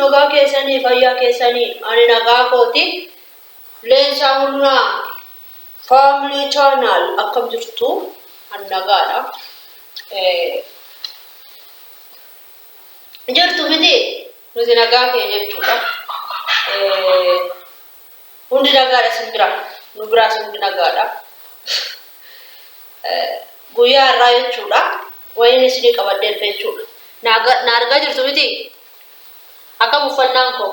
nagaa keessanii fayyaa keessanii ani nagaa kooti leensaa hunaa family channel akkam jirtu an nagaadha jirtu miti nuti nagaa keenya jechuudha hundi nagaadha simbira nu biraas hundi nagaadha guyyaa irraa jechuudha wayini isinii qabadheen jechuudha na argaa jirtu miti akkam uffannaan koo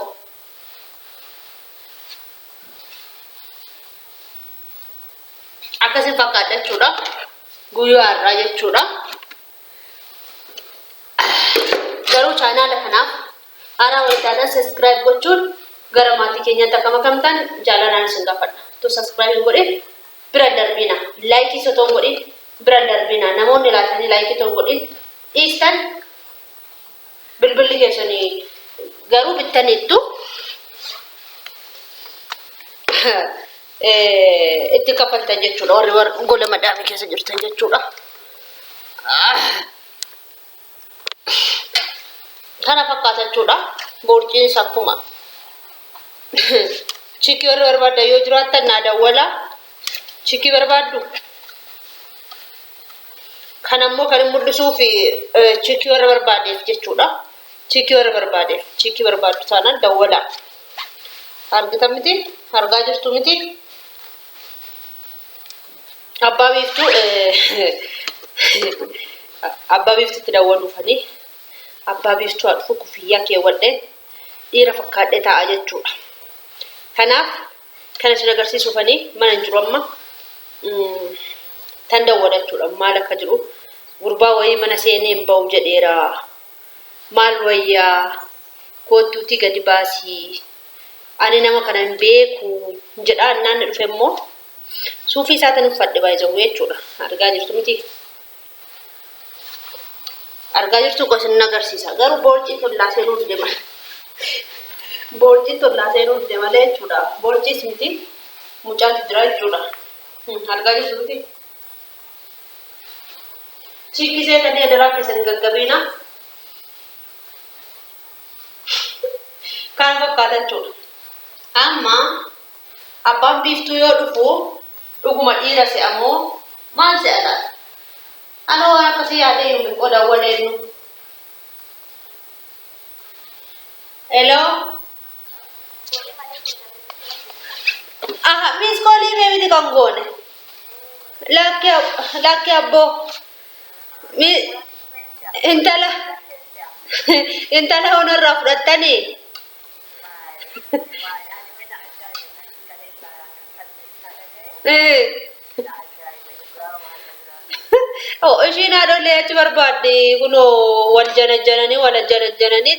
akkasi fakkaata jechuudha guyyaa irraa jechuudha garuu chaanaala kanaaf haaraa wayitaadhaan subscribe gochuun gara maatii keenyaatti akkam akkamtaan jaalalaan isin gaafadha to subscribe godhin bira darbina like sotoon godhin bira darbina namoonni laatanii like toon godhin dhiistan bilbilli keessanii garuu bittaniittu itti kaffaltan jechuudha warri gola madaamii keessa jirtan jechuudha kana fakkaata jechuudha boorciin sakkuma chikii warri barbaadda yoo jiraattan naa dawwala chikii barbaaddu kanammoo kan mul'isuu fi chikii warri barbaadeef jechuudha chikii warri barbaadeef chikii barbaaddu taanaan dawwala argitan miti argaa jirtu miti abbaa biiftuutti dawwaluufanii abbaa biiftuu dhufu kuffiyyaa keewwadhee dhiira fakkaadhee taa'a jechuudha kanaaf kan isin agarsiisuufanii mana hin jiru amma tan dawwala jechuudha maal akka jiru gurbaa wayii mana seenee hin ba'u jedheera maal wayyaa kootuuti gadi baasii ani nama kana hin beeku jedhaa naanni dhufe immoo suufii isaatan uffadhe baay'ee jechuudha argaa jirtu miti argaa jirtu qosin agarsiisa garuu boorcii tollaa seenuu dide malee boorcii tollaa seenuu dide malee jechuudha boorciis miti mucaatu jira jechuudha argaa jirtu miti chiikisee kan edaraa keessan gaggabiina kan fakkaata jechuudha amma abbaan biiftuu yoo dhufu dhuguma dhiira se'amoo maal se'adha anoo waan akkasii yaadee hin qoda waleennu hello aha miss koolii meemiti kan goone lakki abboo intala honorraa fudhattanii oh ishiin haadhollee achi barbaadde kunoo wal janajjananii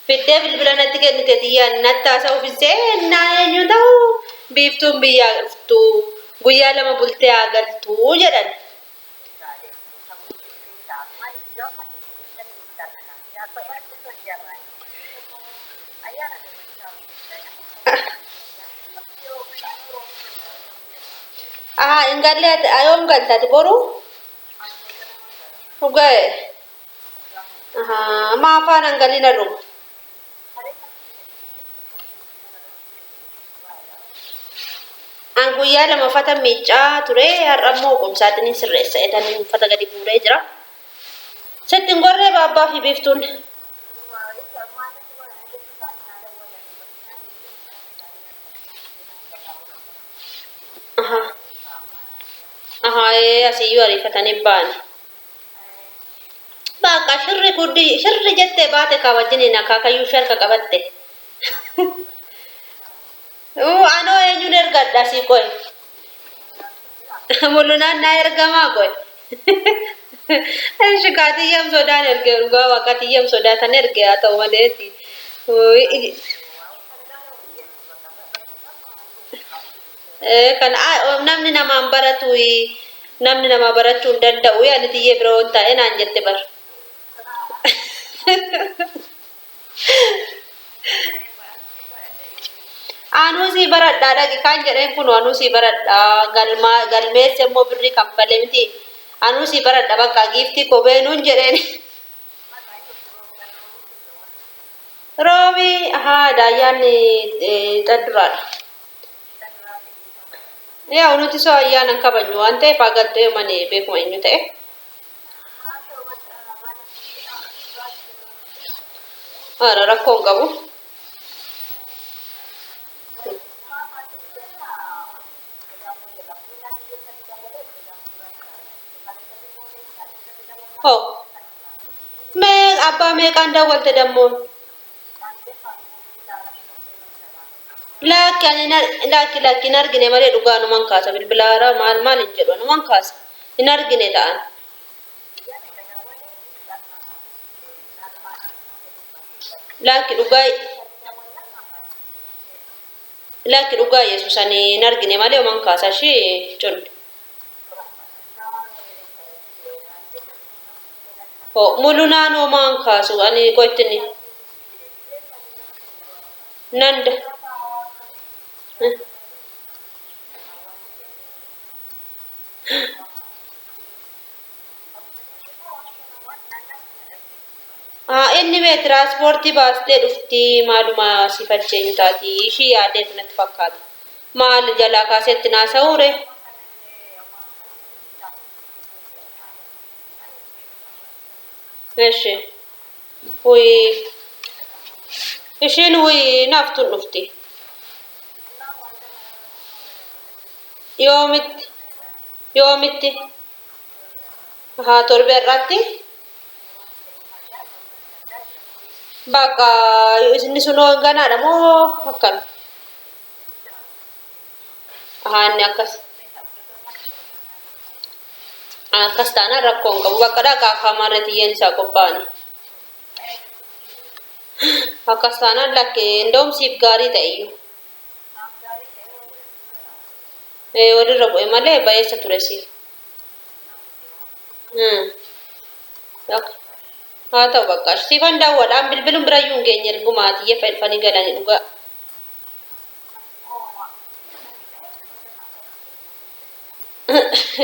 fiddee bilbila natti kennite xiyyaan natti haasa'uuf seennaa eenyu ta'u biiftuun biyyaa dhuftu guyyaa lama bultee haa galtuu jedhan aha ingalle ayom galtati boru ugae aha maafa nangalina rum anguyya lama fata micha ture har'ammo qomsaatini sirreessa edanin fata gadi buuree jira settin gorree baabbaa fi biiftuun aha aha asiyyu ariifatanii baani bakka shirri jette baate kabajjiniin akaakayyuu sharka qabatte anoo eenyuun ergadha sii qoy mul'inaan naa ergamaa qoy shikaatiyyam sodaan erge dhugaa waaqatiyyam sodaatan erge haa ta'u maleeti kan namni namaan baratu namni nama barachuu hin danda'u yaani tiyyee bira waan ta'e naan jette bar anusi baradha dhaqi kan jedheen kun anusi baradha galmeesse immoo birrii kanfalee miti anusi baradha bakka giiftii kophee nuun jedheen Robi daayaan xadduraadha. Yaa nuti soo ayyaanan kabajnu waan ta'eef agartee mani beekuma eenyu ta'e. Rakkoon qabu. Abbaa meeqaan daawwalte dammoon? Lakki hin argine malee dhugaa numan kaasa bilbilaara maal hin jedhu numan kaasa hin argine ta'an. Lakki dhugaa Yesuus ani hin argine malee numan kaasa ishee colli. Mulu naannoo maan kaasu ani qottini nanda. Inni mee tiraanspoortii baastee dhufti maaluma si faceen taati ishii yaadee kanatti fakkaata. Maal jalaa kaasetti naasa'uure? Eshi ishiin naaftuun dhufti. Yoomitti torbe irratti bakka inni sun ganaadha moo akkam? Inni akkas taanaan rakkoon qabu bakka dhaqaa kaamarra tiyyeen isaa qophaa'ani. Akkas taanaan lakkee indoomsiif gaarii ta'eyyuu. Walirra bu'e malee bayeessa ture siif. Haa ta'u bakka siifan daawwadhaan bilbiluun birayyuu hin geenye ergumaa tiyya fedhanii galanii dhugaa.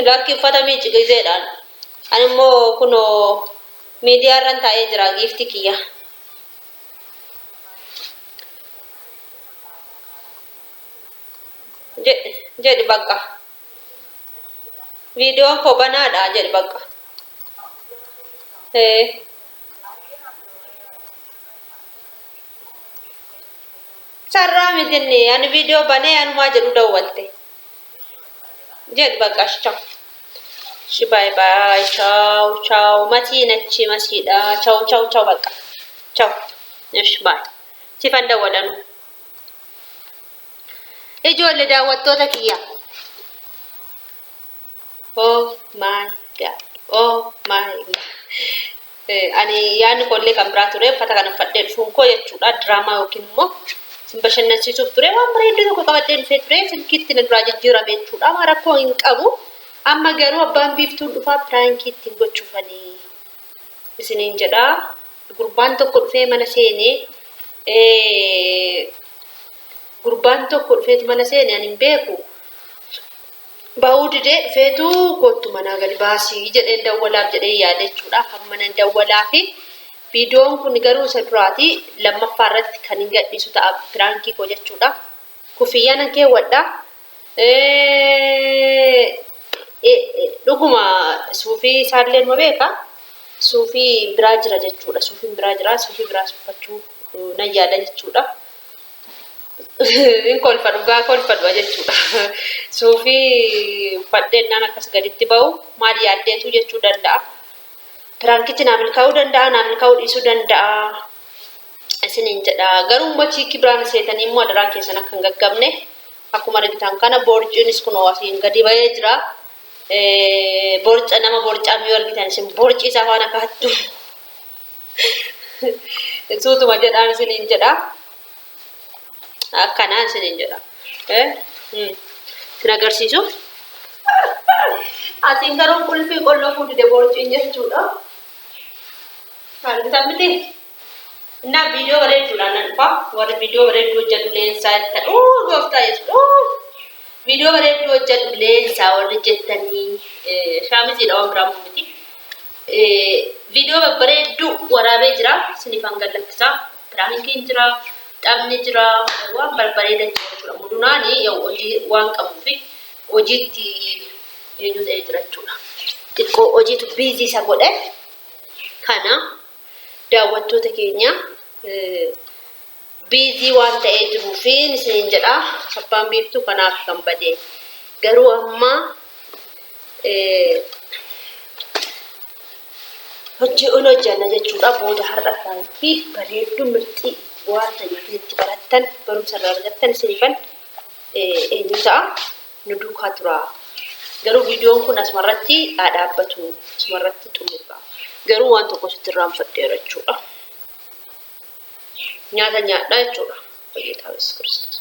Lakki uffata miiccigiseedhaan. Ani immoo kunoo miidiyaarran taa'ee jira giifti kiyya. Jedhi bakka. Viidiyoon koo banaadha jedhi bakka. Sarraa mitinni ani viidiyoo banee anumaa jedhu daawwatte. Jedhi bakka ciao. Bye bye ciao. Matii nachi masiidha. Ciao bakka. Ciao. Bye. Sifan daawwadanu. Ijoollee daawwattoota kiyya. Oh my god. Ani yaani kollee kan biraa ture uffata kana uffadhee dhufuun koo jechuudha diraamaa yookiin immoo sin bashannansiisuuf ture waan bareedduu tokko qabadhee dhufee ture silkiitti na duraa jijjiirame jechuudha amma rakkoo hin qabu amma garuu abbaan biiftuun dhufaa piraankii ittiin gochuufanii isiniin jedha gurbaan tokko dhufee mana seenee ani hin beeku bahuu didee dhufeetu kottu manaa gadi baasii jedheen dawwalaaf jedhee yaada jechuudha kan mana dawwalaa fi viidiyoon kun garuu isa duraati lammaffaa irratti kan hin gadhiisu ta'a piraankii koo jechuudha kufiyyaan keewwadha dhuguma suufii isaallee numa beeka suufii biraa jira jechuudha suufii biraa uffachuu nan yaada jechuudha. In kolfadhu jechuudha. Suufii uffadheenyaan akkas gaditti bahu maal yaaddeetu jechuu danda'a. Piraankichi naaf milkaa'uu danda'a, naaf milkaa'uu dhiisuu danda'a. Isiniin jedha. Garuu immoo chiikii biraan seetanii immoo adaraa keessan akka hin gaggabne akkuma argitan kana boorciinis kunoo asiin gadi bahee jira. Borca nama borcaan yoo argitan isin borcii isaa faana kaattu. Suutuma jedhaan isiniin jedha. Akkanaan isiniin jedha. Sin agarsiisu. Asiin garuu qulfii qollofuu dide boorciin jechuudha. Argitan miti. Innaa viidiyoo bareedduudhaan nan dhufa. Warri viidiyoo bareedduu hojjetu leensaa jettan. Gooftaa jechuudha. Viidiyoo bareedduu hojjetu leensaa warri jettanii shaamisiidha waan biraa miti. Viidiyoo babbareedduu waraabee jira. Sinifan gallakkisaa. piraankiin jira, taphni jira, waan barbareedan jechuudha. Mudunaani yoo hojii waan qabuuf hojiitti eenyu ta'ee jira jechuudha. Xiqqoo hojiitu biizii isa godhe kana daawwattoota keenya biizii waan ta'ee jiruufi isin jedha abbaan biiftuu kanaaf kan badee garuu amma hojjanna jechuudha. Booda har'a kan fi bareedduu mirxii bu'aan tajaajila itti barattan barumsa irraa argattan isiniifan eenyu ta'a nu duukaa tura. Garuu viidiyoon kun asumarratti dhaabbatu asumarratti xumura. Garuu waan tokko sitti irraanfadheera jechuudha. Nyaata nyaadhaa jechuudha. Fayyadamaa Yesuus Kiristoos.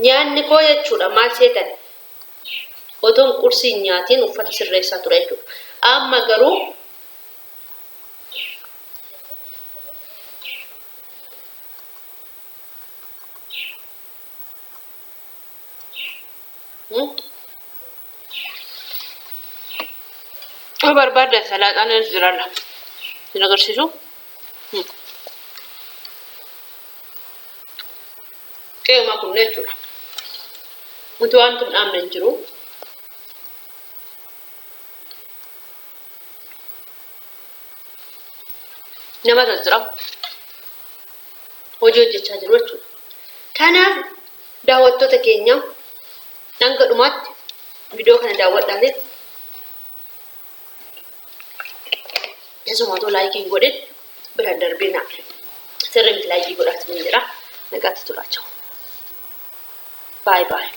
Nyaanni koo jechuudha maal seetan otoon qursiin nyaatiin uffata sirreessaa ture jechuudha. Amma garuu barbaada salaaxaan jiraala. Sin agarsiisu. Qeema kun jechuudha. Muti waan kun dhaabne hin jiru. Nama jira. Hojii hojjechaa jiru jechuudha. Kanaaf daawwattoota keenya hanga dhumaatti viidiyoo kana daawwadhaanii Yesumaatu laayikiin godhe bira darbina. Sirriitti laayikii godhaatanii jira. Nagaatti turaacha. Bye bye.